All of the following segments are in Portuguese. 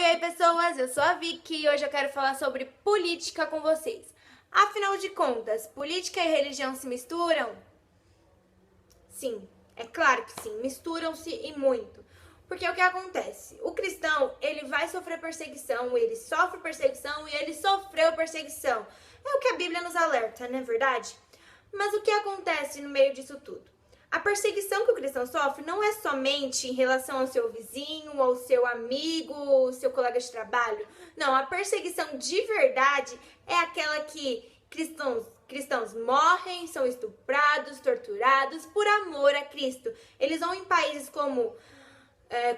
Oi, pessoas, eu sou a Vicky e hoje eu quero falar sobre política com vocês. Afinal de contas, política e religião se misturam? Sim, é claro que sim, misturam-se e muito. Porque o que acontece? O cristão, ele vai sofrer perseguição, ele sofre perseguição e ele sofreu perseguição. É o que a Bíblia nos alerta, não é verdade? Mas o que acontece no meio disso tudo? A perseguição que o cristão sofre não é somente em relação ao seu vizinho, ao seu amigo, ao seu colega de trabalho. Não, a perseguição de verdade é aquela que cristãos morrem, são estuprados, torturados por amor a Cristo. Eles vão em países como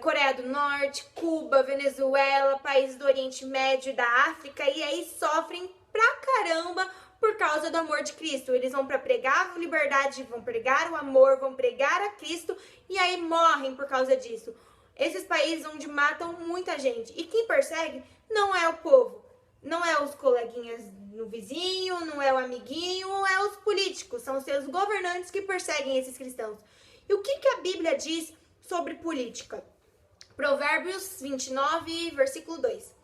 Coreia do Norte, Cuba, Venezuela, países do Oriente Médio e da África, e aí sofrem pra caramba por causa do amor de Cristo. Eles vão para pregar a liberdade, vão pregar o amor, vão pregar a Cristo e aí morrem por causa disso. Esses países onde matam muita gente. E quem persegue não é o povo, não é os coleguinhas no vizinho, não é o amiguinho, é os políticos, são os seus governantes que perseguem esses cristãos. E o que a Bíblia diz sobre política? Provérbios 29, versículo 2.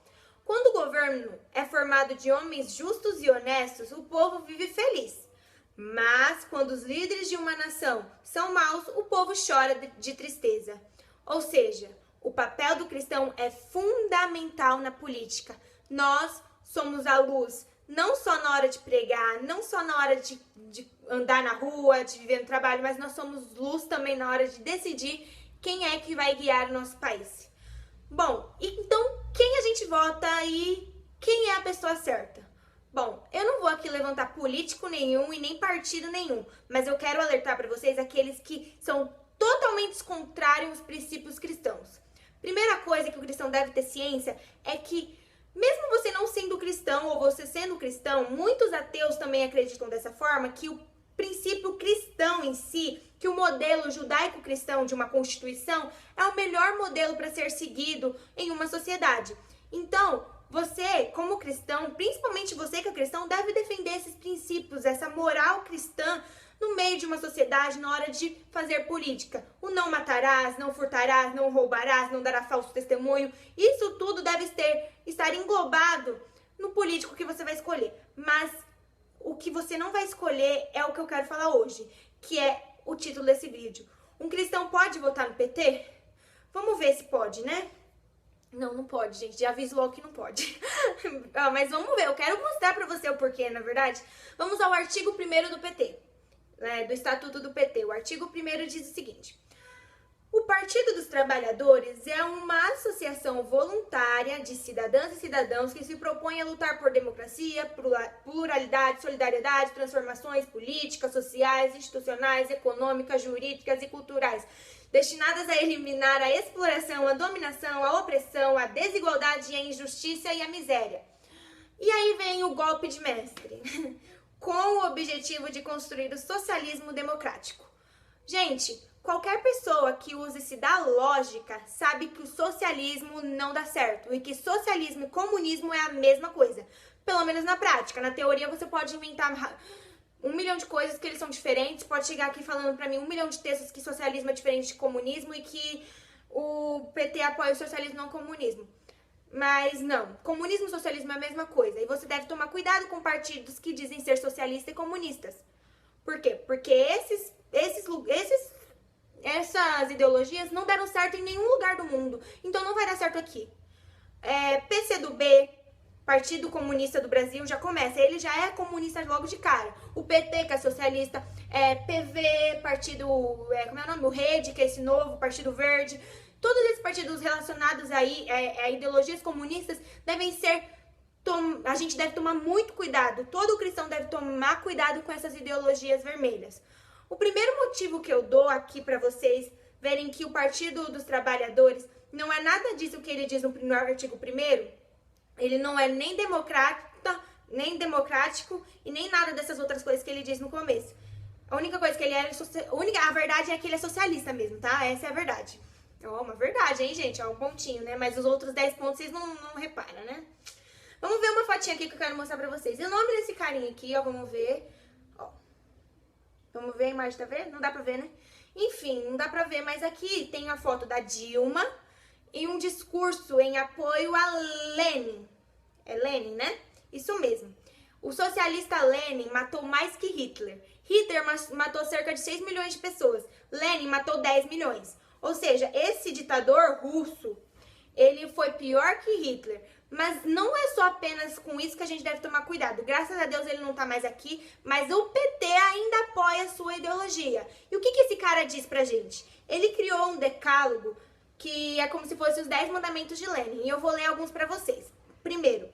Quando o governo é formado de homens justos e honestos, o povo vive feliz. Mas quando os líderes de uma nação são maus, o povo chora de tristeza. Ou seja, o papel do cristão é fundamental na política. Nós somos a luz, não só na hora de pregar, não só na hora de andar na rua, de viver no trabalho, mas nós somos luz também na hora de decidir quem é que vai guiar o nosso país. Bom, então quem a gente vota e quem é a pessoa certa? Bom, eu não vou aqui levantar político nenhum e nem partido nenhum, mas eu quero alertar para vocês aqueles que são totalmente contrários aos princípios cristãos. Primeira coisa que o cristão deve ter ciência é que, mesmo você não sendo cristão ou você sendo cristão, muitos ateus também acreditam dessa forma, que o princípio cristão em si, que o modelo judaico-cristão de uma constituição é o melhor modelo para ser seguido em uma sociedade. Então, você, como cristão, principalmente você que é cristão, deve defender esses princípios, essa moral cristã no meio de uma sociedade na hora de fazer política. O não matarás, não furtarás, não roubarás, não dará falso testemunho. Isso tudo deve estar englobado no político que você vai escolher. Mas o que você não vai escolher é o que eu quero falar hoje, que é o título desse vídeo. Um cristão pode votar no PT? Vamos ver se pode, né? Não pode, gente. Já aviso logo que não pode. Mas vamos ver. Eu quero mostrar pra você o porquê, na verdade. Vamos ao artigo 1º do PT, do Estatuto do PT. O artigo 1º diz o seguinte: o Partido dos Trabalhadores é uma associação voluntária de cidadãs e cidadãos que se propõe a lutar por democracia, pluralidade, solidariedade, transformações políticas, sociais, institucionais, econômicas, jurídicas e culturais, destinadas a eliminar a exploração, a dominação, a opressão, a desigualdade, a injustiça e a miséria. E aí vem o golpe de mestre, com o objetivo de construir o socialismo democrático. Gente, qualquer pessoa que use-se da lógica sabe que o socialismo não dá certo e que socialismo e comunismo é a mesma coisa. Pelo menos na prática. Na teoria você pode inventar 1 milhão de coisas que eles são diferentes, pode chegar aqui falando pra mim 1 milhão de textos que socialismo é diferente de comunismo e que o PT apoia o socialismo não o comunismo. Mas não, comunismo e socialismo é a mesma coisa. E você deve tomar cuidado com partidos que dizem ser socialistas e comunistas. Por quê? Porque essas ideologias não deram certo em nenhum lugar do mundo. Então não vai dar certo aqui. PCdoB, Partido Comunista do Brasil, já começa. Ele já é comunista logo de cara. O PT, que é socialista. PV, Partido... como é o nome? O Rede, que é esse novo, Partido Verde. Todos esses partidos relacionados aí a ideologias comunistas devem ser... A gente deve tomar muito cuidado. Todo cristão deve tomar cuidado com essas ideologias vermelhas. O primeiro motivo que eu dou aqui para vocês verem que o Partido dos Trabalhadores não é nada disso que ele diz no artigo 1º, ele não é nem democrata, nem democrático e nem nada dessas outras coisas que ele diz no começo. A única coisa que ele é... A verdade é que ele é socialista mesmo, tá? Essa é a verdade. Uma verdade, hein, gente? Um pontinho, né? Mas os outros 10 pontos vocês não reparam, né? Vamos ver uma fotinha aqui que eu quero mostrar pra vocês. E o nome desse carinha aqui, ó, vamos ver. Ó. Vamos ver a imagem, tá vendo? Não dá pra ver, né? Enfim, não dá pra ver, mas aqui tem a foto da Dilma em um discurso em apoio a Lenin. É Lenin, né? Isso mesmo. O socialista Lenin matou mais que Hitler. Hitler matou cerca de 6 milhões de pessoas. Lenin matou 10 milhões. Ou seja, esse ditador russo, ele foi pior que Hitler. Mas não é só apenas com isso que a gente deve tomar cuidado. Graças a Deus ele não tá mais aqui, mas o PT ainda apoia a sua ideologia. E o que esse cara diz pra gente? Ele criou um decálogo que é como se fosse os 10 mandamentos de Lenin. E eu vou ler alguns pra vocês. Primeiro,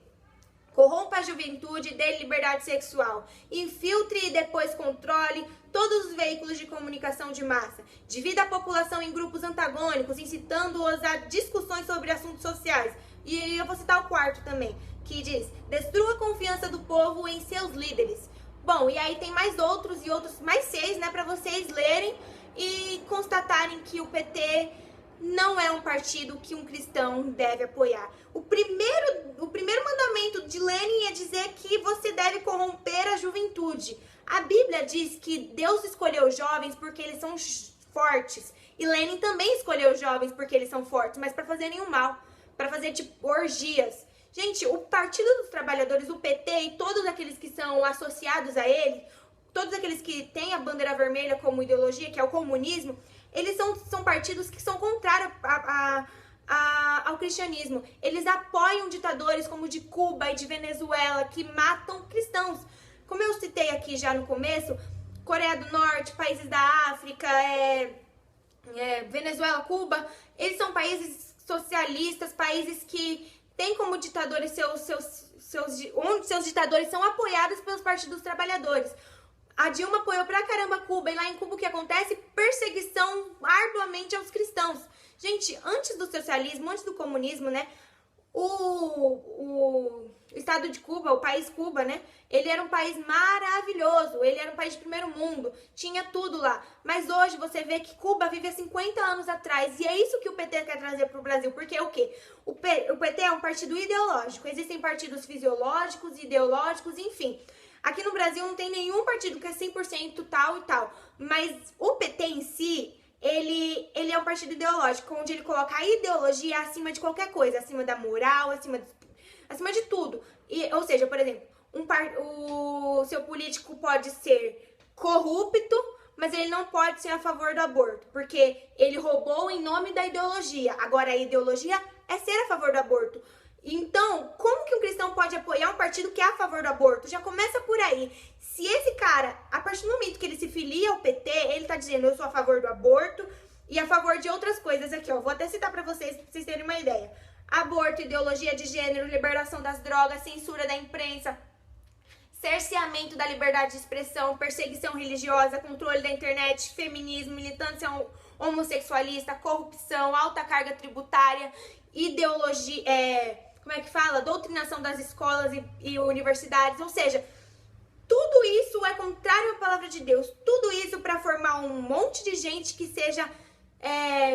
corrompa a juventude, dê liberdade sexual. Infiltre e depois controle todos os veículos de comunicação de massa. Divida a população em grupos antagônicos, incitando-os a discussões sobre assuntos sociais. E eu vou citar o quarto também, que diz: destrua a confiança do povo em seus líderes. Bom, e aí tem mais outros e outros, mais 6, né, pra vocês lerem e constatarem que o PT não é um partido que um cristão deve apoiar. O primeiro mandamento de Lenin é dizer que você deve corromper a juventude. A Bíblia diz que Deus escolheu os jovens porque eles são fortes. E Lenin também escolheu os jovens porque eles são fortes, mas para fazerem o mal, para fazer tipo orgias. Gente, o Partido dos Trabalhadores, o PT e todos aqueles que são associados a ele, todos aqueles que têm a bandeira vermelha como ideologia, que é o comunismo, eles são partidos que são contrários ao cristianismo. Eles apoiam ditadores como o de Cuba e de Venezuela, que matam cristãos. Como eu citei aqui já no começo, Coreia do Norte, países da África, Venezuela, Cuba, eles são países socialistas, países que têm como ditadores onde seus ditadores são apoiados pelos partidos dos trabalhadores. A Dilma apoiou pra caramba Cuba, e lá em Cuba o que acontece? Perseguição arduamente aos cristãos. Gente, antes do socialismo, antes do comunismo, né, o estado de Cuba, o país Cuba, né, ele era um país maravilhoso, ele era um país de primeiro mundo, tinha tudo lá. Mas hoje você vê que Cuba vive há 50 anos atrás, e é isso que o PT quer trazer pro Brasil, porque o quê? O PT é um partido ideológico, existem partidos fisiológicos, ideológicos, enfim. Aqui no Brasil não tem nenhum partido que é 100% tal e tal, mas o PT em si, ele é um partido ideológico, onde ele coloca a ideologia acima de qualquer coisa, acima da moral, acima de tudo. Ou seja, por exemplo, o seu político pode ser corrupto, mas ele não pode ser a favor do aborto, porque ele roubou em nome da ideologia. Agora, a ideologia é ser a favor do aborto. Então, como que um cristão pode apoiar um partido que é a favor do aborto? Já começa por aí. Se esse cara, a partir do momento que ele se filia ao PT, ele tá dizendo: eu sou a favor do aborto e a favor de outras coisas aqui, ó. Vou até citar pra vocês terem uma ideia. Aborto, ideologia de gênero, liberação das drogas, censura da imprensa, cerceamento da liberdade de expressão, perseguição religiosa, controle da internet, feminismo, militância homossexualista, corrupção, alta carga tributária, ideologia, doutrinação das escolas e universidades. Ou seja, tudo isso é contrário à palavra de Deus. Tudo isso para formar um monte de gente que seja,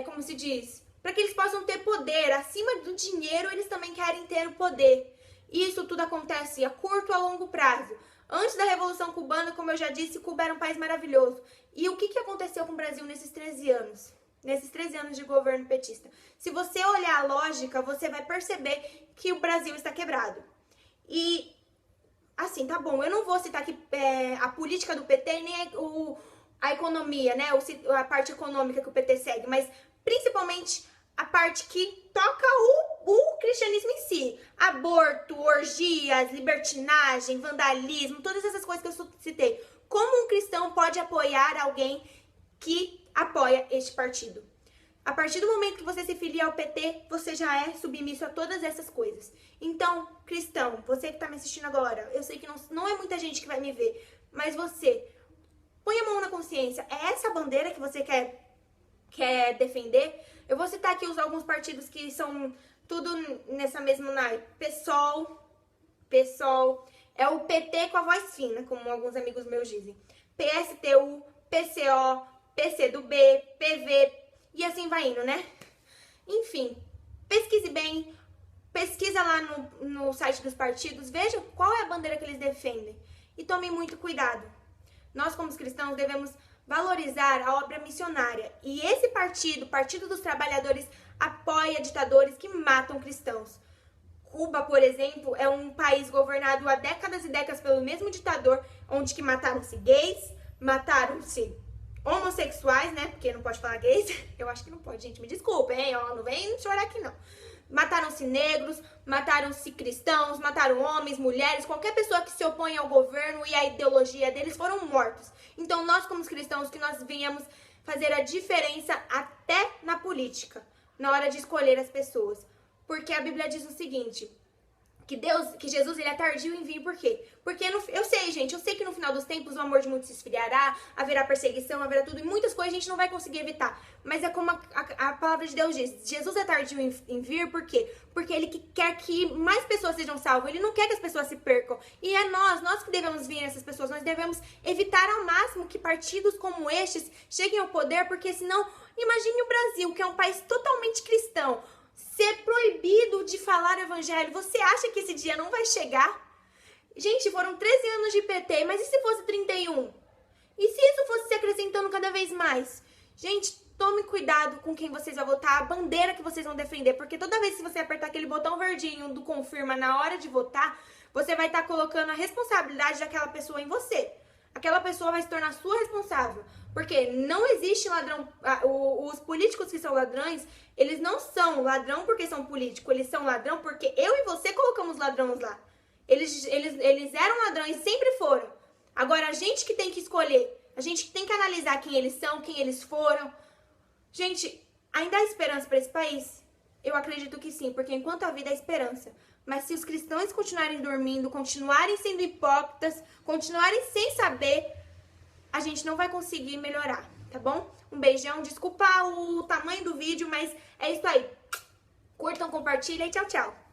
como se diz, para que eles possam ter poder. Acima do dinheiro, eles também querem ter o poder. Isso tudo acontece a curto e a longo prazo. Antes da Revolução Cubana, como eu já disse, Cuba era um país maravilhoso. E o que aconteceu com o Brasil nesses 13 anos? Nesses 13 anos de governo petista? Se você olhar a lógica, você vai perceber que o Brasil está quebrado. E, assim, tá bom, eu não vou citar aqui a política do PT, nem a economia, né? A parte econômica que o PT segue, mas principalmente a parte que toca o cristianismo em si. Aborto, orgias, libertinagem, vandalismo, todas essas coisas que eu citei. Como um cristão pode apoiar alguém que apoia este partido? A partir do momento que você se filia ao PT, você já é submisso a todas essas coisas. Então, cristão, você que tá me assistindo agora, eu sei que não é muita gente que vai me ver, mas você, põe a mão na consciência. É essa bandeira que você quer defender? Eu vou citar aqui alguns partidos que são tudo nessa mesma naipe. PSOL, é o PT com a voz fina, como alguns amigos meus dizem. PSTU, PCO, PCdoB, PV, e assim vai indo, né? Enfim, pesquise bem, pesquisa lá no site dos partidos, veja qual é a bandeira que eles defendem e tome muito cuidado. Nós, como cristãos, devemos valorizar a obra missionária. E esse partido, Partido dos Trabalhadores, apoia ditadores que matam cristãos. Cuba, por exemplo, é um país governado há décadas e décadas pelo mesmo ditador, onde que mataram-se gays, mataram-se homossexuais, né? Porque não pode falar gays. Eu acho que não pode, gente. Me desculpa, hein? Não vem chorar aqui, não. Mataram-se negros, mataram-se cristãos, mataram homens, mulheres, qualquer pessoa que se opõe ao governo e à ideologia deles foram mortos. Então, nós como cristãos, que nós venhamos fazer a diferença até na política, na hora de escolher as pessoas. Porque a Bíblia diz o seguinte, que Jesus, ele é tardio em vir, por quê? Porque eu sei, gente, eu sei que no final dos tempos o amor de muitos se esfriará, haverá perseguição, haverá tudo, e muitas coisas a gente não vai conseguir evitar. Mas é como a palavra de Deus diz, Jesus é tardio em vir, por quê? Porque ele quer que mais pessoas sejam salvas, ele não quer que as pessoas se percam. E é nós que devemos vir essas pessoas, nós devemos evitar ao máximo que partidos como estes cheguem ao poder, porque senão, imagine o Brasil, que é um país totalmente cristão, ser proibido de falar o evangelho. Você acha que esse dia não vai chegar? Gente, foram 13 anos de PT, mas e se fosse 31? E se isso fosse se acrescentando cada vez mais? Gente, tome cuidado com quem vocês vão votar, a bandeira que vocês vão defender, porque toda vez que você apertar aquele botão verdinho do confirma na hora de votar, você vai estar colocando a responsabilidade daquela pessoa em você. Aquela pessoa vai se tornar sua responsável. Porque não existe ladrão. Os políticos que são ladrões, eles não são ladrão porque são políticos. Eles são ladrão porque eu e você colocamos ladrões lá. Eles eram ladrões, sempre foram. Agora, a gente que tem que escolher. A gente que tem que analisar quem eles são, quem eles foram. Gente, ainda há esperança para esse país? Eu acredito que sim, porque enquanto a vida há esperança. Mas se os cristãos continuarem dormindo, continuarem sendo hipócritas, continuarem sem saber, a gente não vai conseguir melhorar, tá bom? Um beijão, desculpa o tamanho do vídeo, mas é isso aí. Curtam, compartilhem e tchau, tchau.